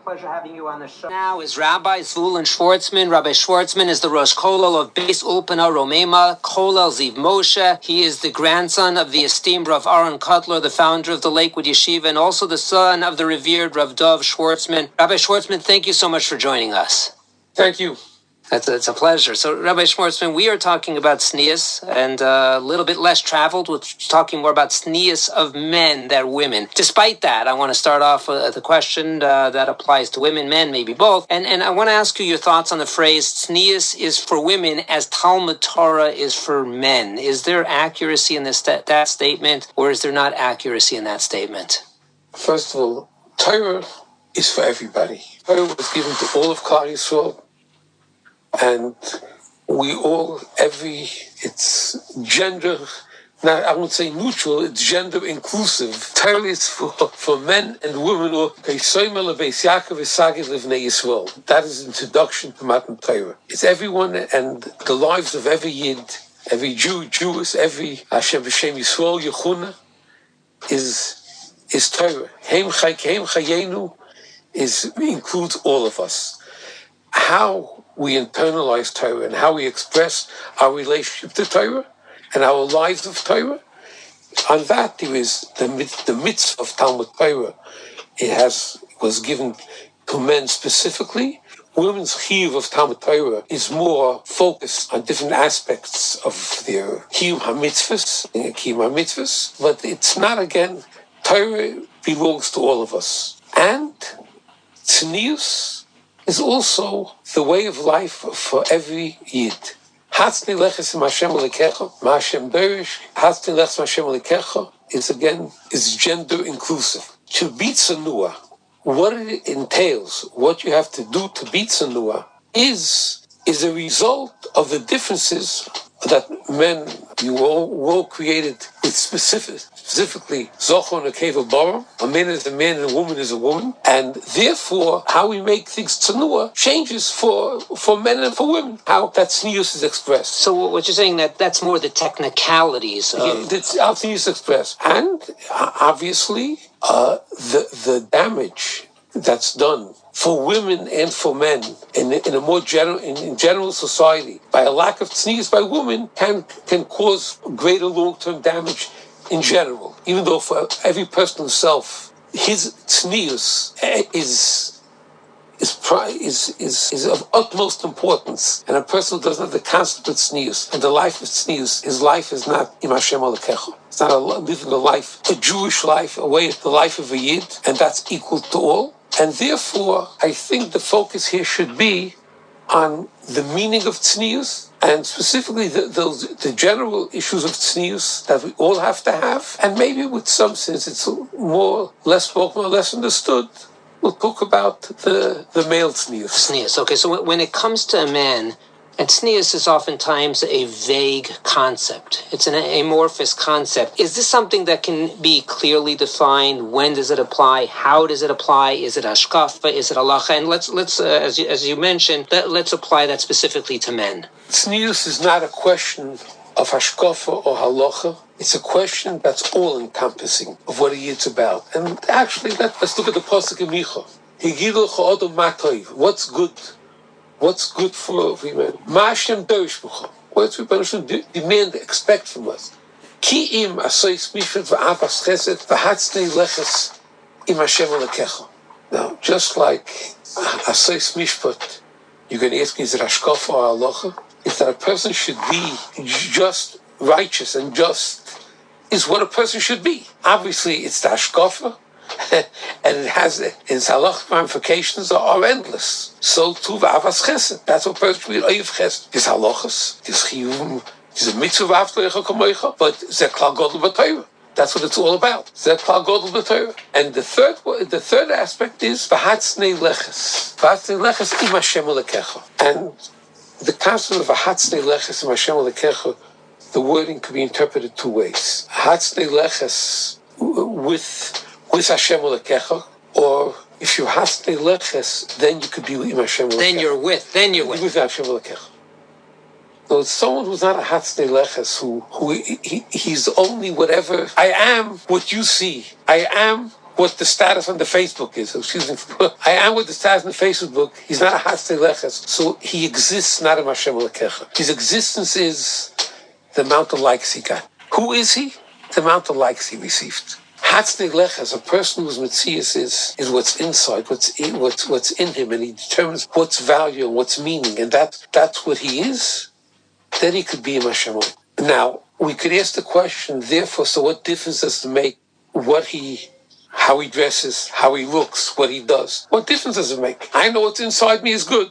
pleasure having you on the show. Now is Rabbi Zevulun Schwartzman. Rabbi Schwartzman is the Rosh Kollel of Beis Ulpana Romema, Kollel Ziv Moshe. He is the grandson of the esteemed Rav Aaron Kotler, the founder of the Lakewood Yeshiva, and also the son of the revered Rav Dov Schwartzman. Rabbi Schwartzman, thank you so much for joining us. Thank you. It's a pleasure. So, Rabbi Schwartzman, we are talking about tznius, and a little bit less traveled. We're talking more about tznius of men than women. Despite that, I want to start off with a question that applies to women, men, maybe both. And I want to ask you your thoughts on the phrase, tznius is for women as Talmud Torah is for men. Is there accuracy in that statement, or is there not accuracy in that statement? First of all, Torah is for everybody. Torah was given to all of Klal Yisrael. And we all, it's gender, now I won't say neutral, it's gender inclusive. Torah is for men and women, or that is introduction to Matan Torah. It's everyone and the lives of every Yid, every Jew, Jewess, every Hashem B'Shem Yisrael, Yechuna, is Torah. Heim Chayenu includes all of us. How we internalize Torah and how we express our relationship to Torah and our lives of Torah. On that, there is the mitzvah of Talmud Torah. Was given to men specifically. Women's chiyuv of Talmud Torah is more focused on different aspects of their kiyum hamitzvahs, but it's not, again, Torah belongs to all of us. And tznius is also the way of life for every Yid. Hatzne leches im Hashem Elokecha, ma Hashem derish, hatzne leches im Hashem Elokecha is gender inclusive. To be tzanua, what it entails, what you have to do to be tzanua, is a result of the differences that men, you were all created with specifically Zochor and Nekeva Bara. A man is a man and a woman is a woman. And therefore, how we make things tzanua changes for men and for women, how that tznius is expressed. So what you're saying, that's more the technicalities of... That's how tznius is expressed. And obviously, the damage that's done for women and for men in a more general society by a lack of tznius by women can cause greater long-term damage in general. Even though for every person himself, his tznius is of utmost importance, and a person who doesn't have the concept of tznius and the life of tznius, his life is not im Hashem Elokecha. It's not living a life, a Jewish life, the life of a Yid, and that's equal to all. And therefore, I think the focus here should be on the meaning of tznius, and specifically the general issues of tznius that we all have to have. And maybe with some sense it's less spoken or less understood, we'll talk about the male tznius. Tznius, okay. So when it comes to a man, and tznius is oftentimes a vague concept. It's an amorphous concept. Is this something that can be clearly defined? When does it apply? How does it apply? Is it hashkafa? Is it halacha? And let's as you mentioned, let's apply that specifically to men. Tznius is not a question of hashkafa or halacha. It's a question that's all-encompassing of what it's about. And actually, let's look at the pasuk in Micha. What's good? What's good for men? Ma Hashem derish b'cha. What's Hashem demand, expect from us? Ki im asois mishpat v'avas chesed v'hatznei leches im Hashem Elokecha. Now, just like asois mishpat, you're going to ask me, is it hashkafa or halacha? Is that a person should be just, righteous, and just is what a person should be. Obviously, it's the hashkafa. And it has its halachic ramifications are endless. So too v'avas chesed. That's what person should be oyev chesed. There's halachas, there's chiyuvim, there's a mitzvah v'avtlecha kamoicha, but zeh klal godel b'Torah. That's what it's all about. Zeh klal godel b'Torah. And the third aspect is v'hatznei leches. V'hatznei leches im Hashem Elokecha. And the concept of v'hatznei leches im Hashem Elokecha, the wording could be interpreted two ways. Hatznei leches with Hashem Elokecha, or if you hasnei leches, then you could be with Hashem Elokecha. Then you're with Hashem Elokecha. So it's someone who's not a hasnei leches, who he's only whatever. I am what you see. I am what the status on the Facebook is. Excuse me. I am what the status on the Facebook. He's not a Hatzei Leches. So he exists not in Hashem Lekecha. His existence is the amount of likes he got. Who is he? The amount of likes he received. Hatzei Leches, a person whose Metzias is what's inside, what's in him, and he determines what's value and what's meaning, and that's what he is. Then he could be a Hashem. Now, we could ask the question, therefore, so what difference does it make how he dresses, how he looks, what he does? What difference does it make? I know what's inside me is good.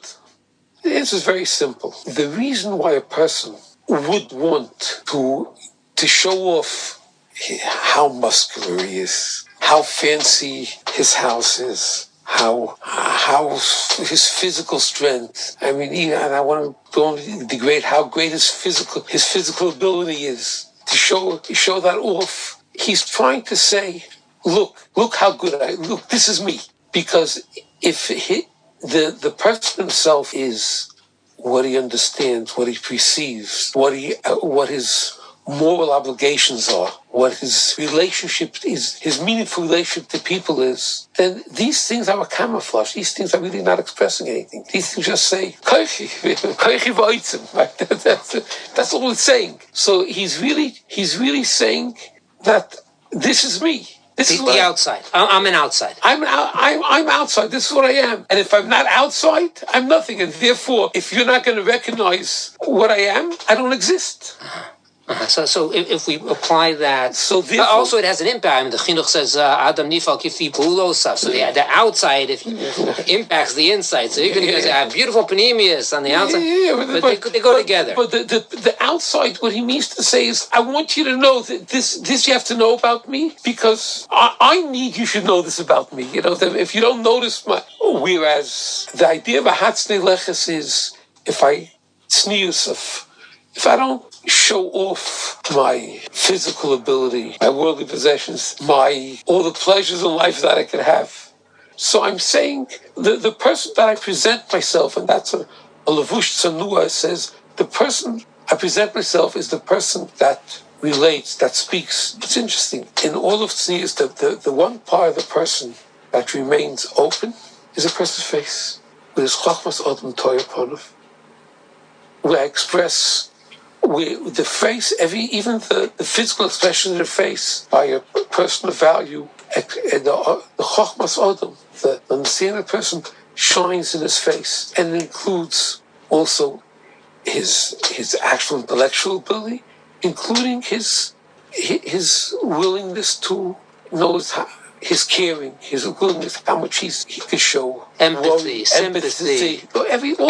The answer is very simple. The reason why a person would want to show off how muscular he is, how fancy his house is, how his physical strength. I mean, and I want to go on degrade how great his physical ability is. To show that off, he's trying to say, look how good look. This is me. Because if the person himself is what he understands, what he perceives, what his moral obligations are, what his relationship is, his meaningful relationship to people is, then these things are a camouflage. These things are really not expressing anything. These things just say, koichi v'oitzim. Right? That's all it's saying. So he's really saying that this is me. This is the outside. I'm an outside. I'm outside. This is what I am. And if I'm not outside, I'm nothing. And therefore, if you're not going to recognize what I am, I don't exist. So if we apply that, also it has an impact. I mean, the Chinuch says Adam nifal kifi pulosa. So the outside impacts the inside. So you're going to have beautiful panemius on the outside, but they go together. But the outside, what he means to say is, I want you to know that this you have to know about me, because I need you should know this about me. You know, if you don't notice whereas the idea of a Hatzei Leches is if I don't show off my physical ability, my worldly possessions, all the pleasures in life that I could have. So I'm saying the person that I present myself, and that's a Levush Tsanua says, the person I present myself is the person that relates, that speaks. It's interesting. In all of Tznius, the one part of the person that remains open is a person's face. With his chachmas odom toy upon him. Where I express the face, even the physical expression of the face by a person of value, the chokhmas odom, the understanding of the person shines in his face, and it includes also his actual intellectual ability, including his willingness to know his caring, his willingness, how much he can show empathy, sympathy,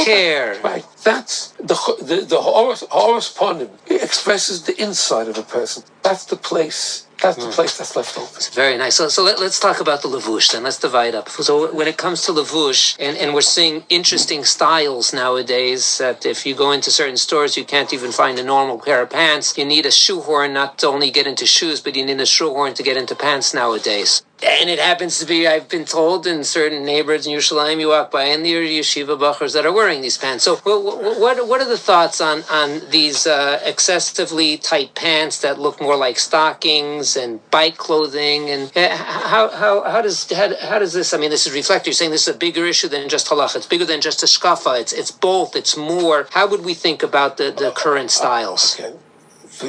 care. Right, that's the horus upon him. It expresses the inside of a person. That's the place. That's the place that's left open. It's very nice. So let's talk about the levush then. Let's divide up. So when it comes to levush, and we're seeing interesting styles nowadays, that if you go into certain stores, you can't even find a normal pair of pants. You need a shoehorn not to only get into shoes, but you need a shoehorn to get into pants nowadays. And it happens to be, I've been told, in certain neighborhoods in Yerushalayim, you walk by and there are yeshiva bachers that are wearing these pants. So what are the thoughts on these excessively tight pants that look more like stockings and bike clothing? And how does this, I mean, this is reflected. You're saying this is a bigger issue than just halacha. It's bigger than just a shkafa. It's both. It's more. How would we think about the current styles? Okay.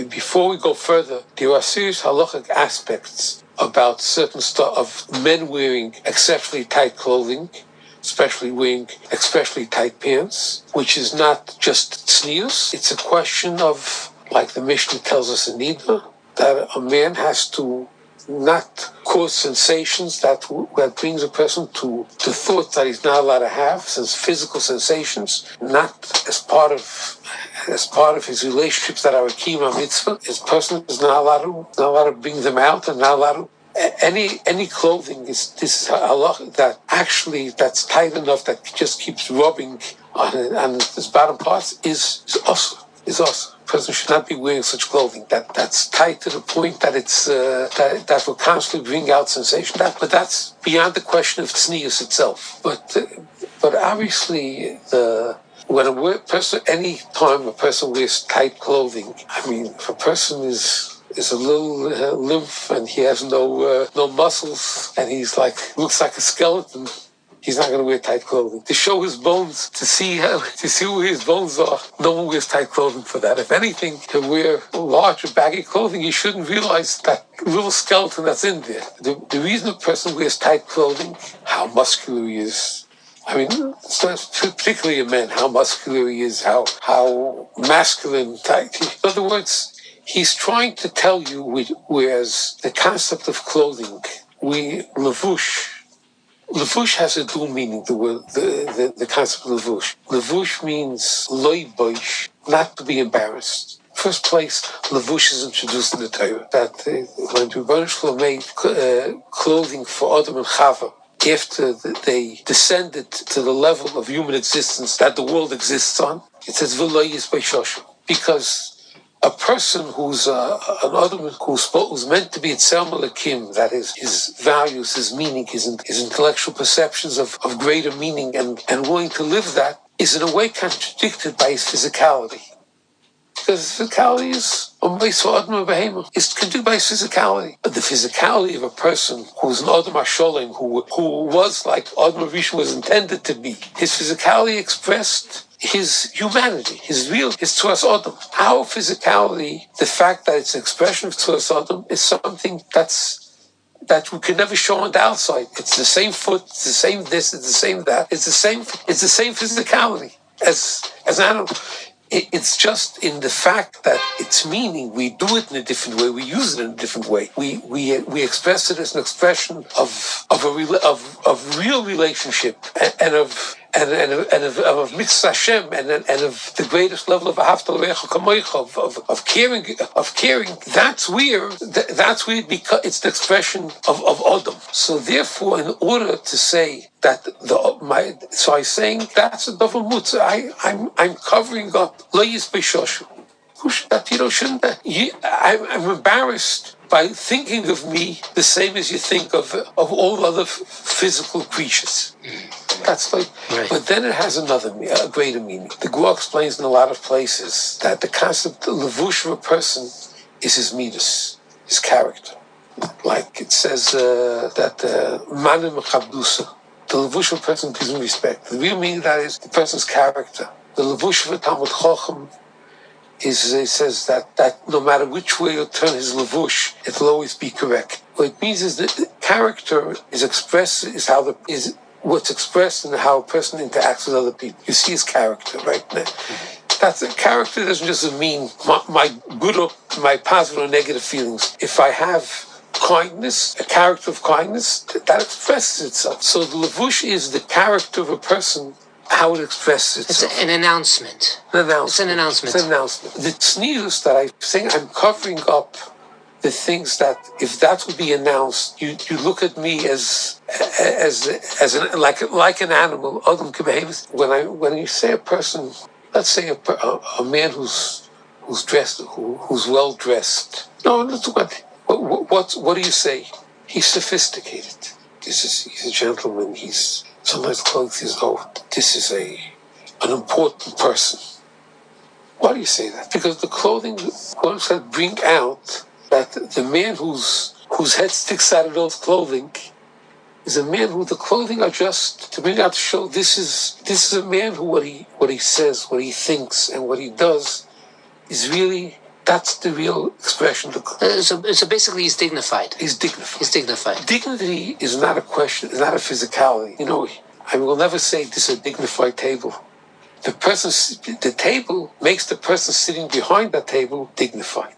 Before we go further, there are serious halachic aspects about certain stuff of men wearing exceptionally tight clothing, especially wearing especially tight pants, which is not just tznius. It's a question of, like the Mishnah tells us in Nida, that a man has to not cause sensations that brings a person to thoughts that he's not allowed to have, since physical sensations, not as part of his relationships that are a kima mitzvah. His person is not allowed to bring them out, and not allowed to. Any clothing is Allah that's tight enough that just keeps rubbing on his bottom parts is also. A person should not be wearing such clothing that's tight to the point that it's that will constantly bring out sensation. But that's beyond the question of tznius itself. But obviously any time a person wears tight clothing, I mean, if a person is is a little lymph, and he has no muscles, and he's looks like a skeleton. He's not going to wear tight clothing. To show his bones, to see where his bones are, no one wears tight clothing for that. If anything, to wear large or baggy clothing, you shouldn't realize that little skeleton that's in there. The reason a person wears tight clothing, how muscular he is. I mean, particularly a man, how muscular he is, how masculine, tight. In other words, he's trying to tell you, whereas the concept of clothing, Levush has a dual meaning, the concept of levush. Levush means loy boish, not to be embarrassed. First place, levush is introduced in the Torah. That when the Rebbeinu Shalom made clothing for Adam and Chava, after they descended to the level of human existence that the world exists on, it says v'lo yizbei shoshu. Because a person who's an Adam who's meant to be Tzelem Elokim, that is, his values, his meaning, his intellectual perceptions of greater meaning and willing to live that, is in a way contradicted by his physicality. Because his physicality is is contradicted by his physicality. But the physicality of a person who's an Adam HaSholem, who was like Adam HaRishon was intended to be, his physicality expressed his humanity, his Tzuras Adam. Our physicality, the fact that it's an expression of Tzuras Adam, is something that we can never show on the outside. It's the same foot, it's the same this, it's the same that. It's the same physicality as an animal. It's just in the fact that its meaning, we do it in a different way, we use it in a different way. We express it as an expression of real relationship and of mitzvah Hashem and of the greatest level of ahavta l'reacha kamoicha, of caring. That's where it's the expression of Adam. So therefore, in order to say that so I'm saying that's a double mutz. I'm covering up lo yizbei shoshu. That I'm embarrassed by thinking of me the same as you think of all other physical creatures. That's right. But then it has a greater meaning. The Gemara explains in a lot of places that the concept of levush of a person is his midas, his character. Like it says that manim chabdusa, the levush of a person gives him respect. The real meaning of that is the person's character. The levush of a Talmud Chacham it says that no matter which way you turn his levush, it will always be correct. What it means is that the character is expressed, is what's expressed in how a person interacts with other people. You see his character, right? That's a character doesn't just mean my good or my positive or negative feelings. If I have kindness, a character of kindness, that expresses itself. So the levush is the character of a person, how it expresses itself. It's an announcement. It's an announcement. The tznius that I think I'm covering up the things that if that would be announced, you look at me as like an animal. Adam can behave. When you say a person, let's say a man who's dressed, who's well dressed. No, let's what do you say? He's sophisticated. He's a gentleman. Sometimes clothes says, this is an important person. Why do you say that? Because the clothing bring out that the man whose head sticks out of those clothing is a man who the clothing are just to bring out to show this is a man who what he says, what he thinks, and what he does is really. That's the real expression. So basically, he's dignified. He's dignified. Dignity is not a question. It's not a physicality. I will never say this is a dignified table. The table makes the person sitting behind the table dignified.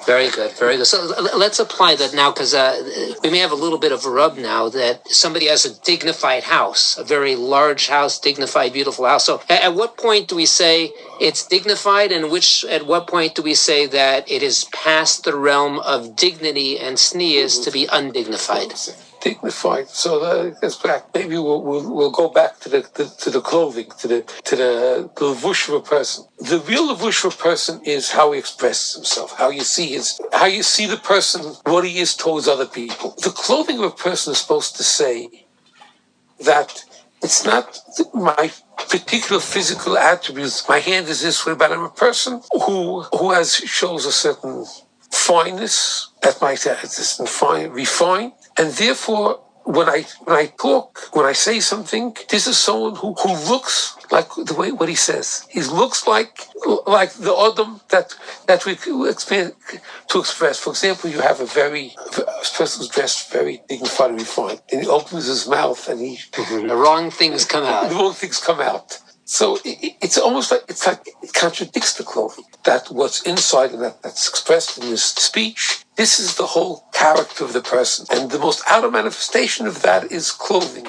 Very good, very good. So let's apply that now, because we may have a little bit of a rub now that somebody has a dignified house, a very large house, dignified, beautiful house. So at what point do we say it's dignified, and at what point do we say that it is past the realm of dignity and sneers to be undignified? Dignified. So that's back. Maybe we'll go back to the clothing, to the levush of a person. The real levush of a person is how he expresses himself, how you see the person, what he is towards other people. The clothing of a person is supposed to say that it's not my particular physical attributes. My hand is this way, but I'm a person who shows a certain fineness, that might say it's refined, and therefore when I talk, when I say something, this is someone who looks like the way what he says. He looks like the Adam that we expect to express. For example, you have a person who's dressed very dignified and refined, and he opens his mouth and the wrong things come out. The wrong things come out. So it's almost like it contradicts the clothing. That what's inside and that's expressed in his speech. This is the whole character of the person, and the most outer manifestation of that is clothing.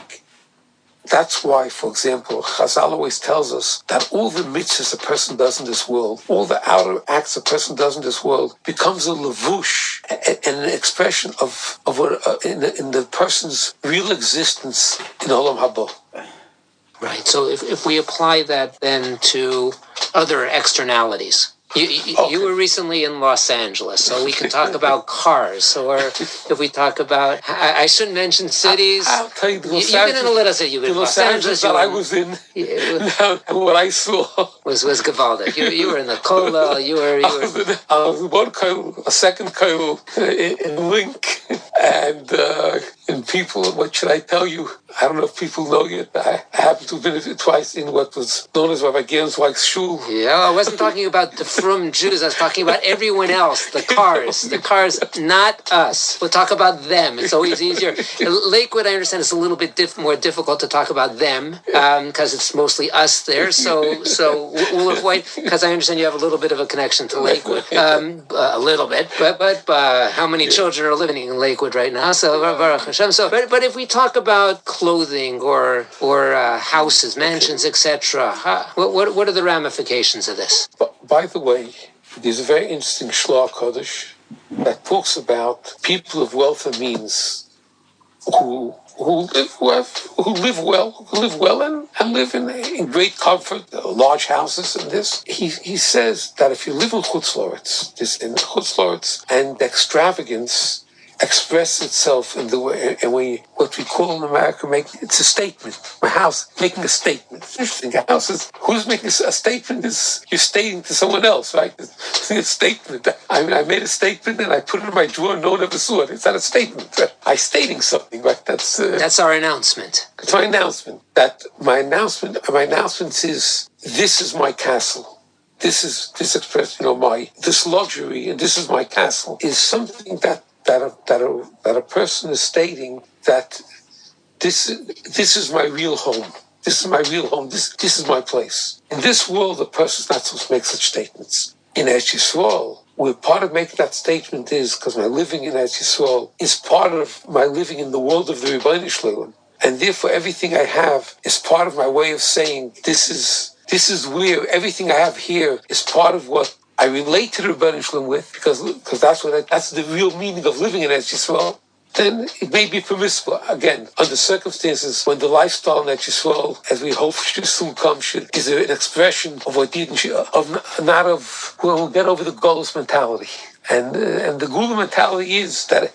That's why, for example, Chazal always tells us that all the mitzvahs a person does in this world, all the outer acts a person does in this world, becomes a levush and an expression of what in the person's real existence in Olam Haba. Right. So if we apply that then to other externalities. You were recently in Los Angeles, so we can talk about cars, or if we talk about, I shouldn't mention cities. I'll tell you, you've been in a little city. You've been in Los Angeles that I was in, and what I saw was Gavaldic. You were in the Kola. I was in one Kola, a second Kola in Link, and people. What should I tell you? I don't know if people know yet. I happened to have been twice in what was known as Rabbi Gernsweig's White's shul. Yeah, I wasn't talking about the frum Jews. I was talking about everyone else. The cars, not us. We'll talk about them. It's always easier. Lakewood, I understand, is a little bit more difficult to talk about them because it's mostly us there. So we'll avoid, because I understand you have a little bit of a connection to Lakewood, a little bit. But how many children are living in Lakewood right now? So Baruch Hashem. So, but if we talk about clothing or houses, mansions, etc., what are the ramifications of this? By the way, there's a very interesting Shloah Kodesh that talks about people of wealth and means who live well and live in great comfort, large houses and this. He says that if you live in Chutz La'aretz, and extravagance express itself in the way what we call in America it's a statement. My house making a statement. Interesting. A house is who's making a statement is you're stating to someone else, right? It's a statement. I made a statement and I put it in my drawer. No one ever saw it. It's not a statement. I'm stating something, right? That's our announcement. It's my announcement. My announcement is this is my castle. This expression, this luxury, and this is my castle is something that a person is stating that this is my real home. This is my real home. This is my place. In this world, a person's not supposed to make such statements. In Eretz Yisrael, where part of making that statement is because my living in Eretz Yisrael is part of my living in the world of the Rebbeinu Shalom, and therefore everything I have is part of my way of saying this is where everything I have here is part of what I relate to the Rebbeinu Shalom with, because that's the real meaning of living in Eretz Yisrael. Then it may be permissible, again, under circumstances when the lifestyle in Eretz Yisrael, as we hope should soon come, is an expression of what we'll get over the Golos mentality. And the Gula mentality is that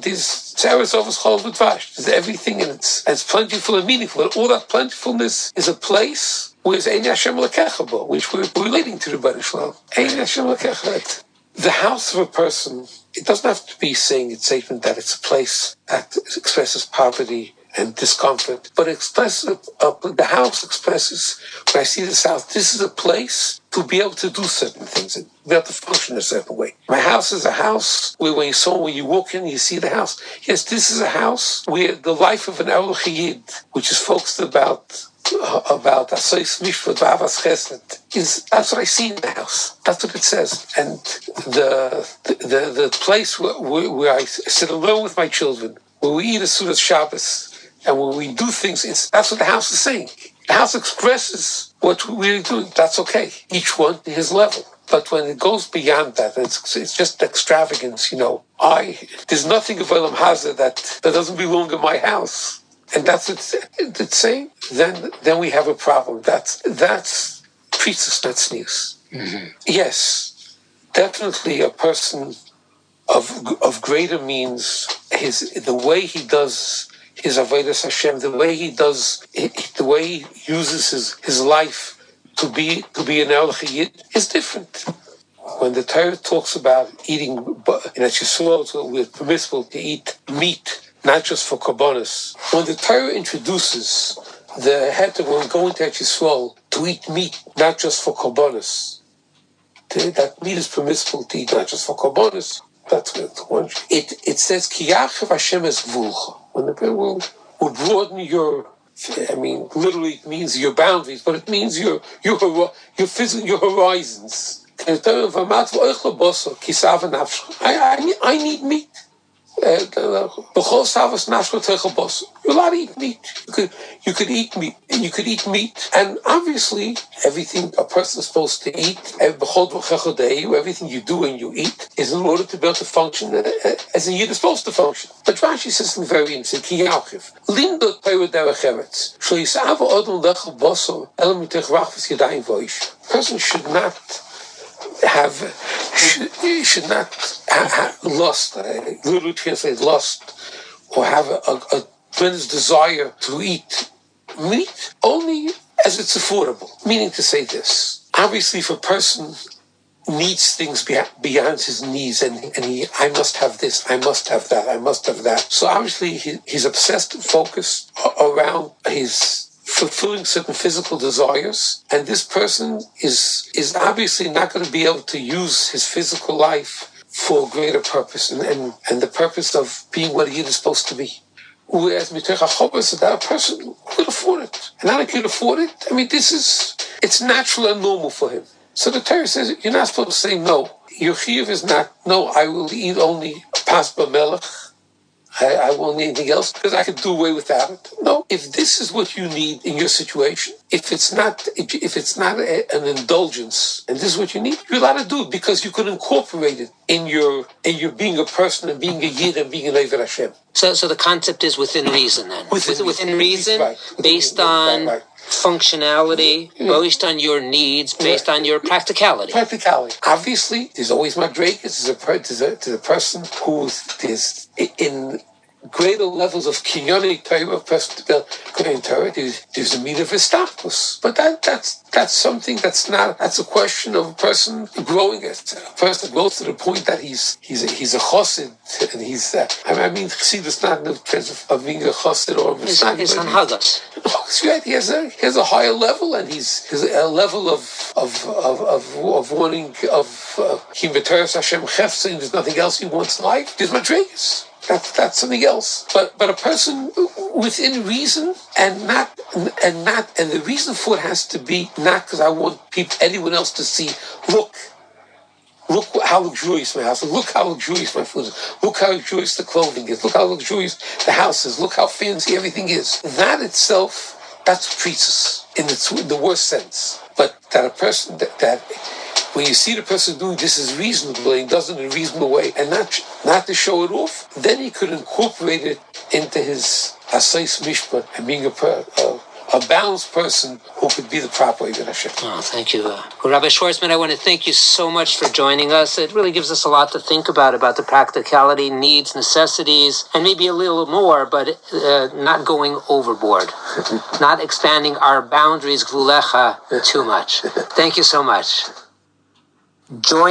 there's Sarah's always called with Vash. There's everything, and it's plentiful and meaningful. And all that plentifulness is a place where it's Ein Hashem Lekecha, which we're relating to the Rebbeinu Shalom. Ein Hashem Lekecha. The house of a person, it doesn't have to be saying it's statement that it's a place that expresses poverty and discomfort, but it expresses the house expresses, when I see this house, this is a place to be able to do certain things, and be able to function a certain way. My house is a house where when you walk in, you see the house. Yes, this is a house where the life of an Erlich Yid, which is focused about Asayis Mishpat V'Avas Chesed, that's what I see in the house. That's what it says. And the place where I sit alone with my children, where we eat a Sudas Shabbos, and when we do things, that's what the house is saying. The house expresses what we're doing. That's okay. Each one to his level. But when it goes beyond that, it's just extravagance, there's nothing of Olam Hazeh that doesn't belong in my house. And that's what it's saying. Then we have a problem. That's priestess, not sneers. Mm-hmm. Yes, definitely a person of greater means, the way he does his avodas Hashem, the way he uses his life to be an Erlich Yid is different. when the Torah talks about eating, in Yisrael, we're permissible to eat meat, not just for korbanos. When the Torah introduces the heter when we go into Yisrael to eat meat, not just for korbanos, that meat is permissible to eat not just for korbanos. That's one. It says ki yachav Hashem es gvulcha. When the Torah will broaden your, literally it means your boundaries, but it means your physical, your horizons. I need meat. You're allowed to eat meat. You could eat meat, and you could eat meat. And obviously, everything a person is supposed to eat, everything you do and you eat, is in order to be able to function as a yid is supposed to function. But Rashi says something very interesting. A person should not have lust, literally translated lust, or have a tremendous desire to eat meat only as it's affordable. Meaning to say this, obviously if a person needs things beyond his needs and I must have this, I must have that, I must have that. So obviously he's obsessed and focused around his fulfilling certain physical desires, and this person is obviously not going to be able to use his physical life for a greater purpose and the purpose of being what he is supposed to be. Whereas that a person could afford it. And not could afford it, it's natural and normal for him. So the Torah says you're not supposed to say no. Your chiyuv is not, no, I will eat only pas b'melech. I won't need anything else because I could do away without it. No, if this is what you need in your situation, if it's not an indulgence, and this is what you need, you're allowed to do it because you could incorporate it in your being a person and being a yid and being an Eved Hashem. So the concept is within reason then. Within reason, right. Based on right. Functionality, based on your needs, based on your practicality. Obviously, there's always madregas. There's a person who is in greater levels of kinyoni Torah, a person to build kinyoni Torah. There's a mean of histakos, but that's something that's a question of a person growing. A person grows to the point that he's a chassid, and he's chassid is not in the sense of being a chassid or his hanhagas. Right. He has a higher level, and he's a level of wanting Himeteres Hashem Chefzin. There's nothing else he wants in life. There's madregas. That's something else. But a person within reason and the reason for it has to be not because I want anyone else to see. Look how luxurious my house is. Look how luxurious my food is. Look how luxurious the clothing is. Look how luxurious the house is. Look how fancy everything is. That itself, that's what treats us in the worst sense. But that a person that when you see the person doing this is reasonable and does it in a reasonable way and not to show it off, then he could incorporate it into his asais mishpat and being a balanced person who could be the proper Eved Hashem. Oh, thank you. Rabbi Schwartzman, I want to thank you so much for joining us. It really gives us a lot to think about the practicality, needs, necessities, and maybe a little more, but not going overboard, not expanding our boundaries, gvulecha, too much. Thank you so much. Join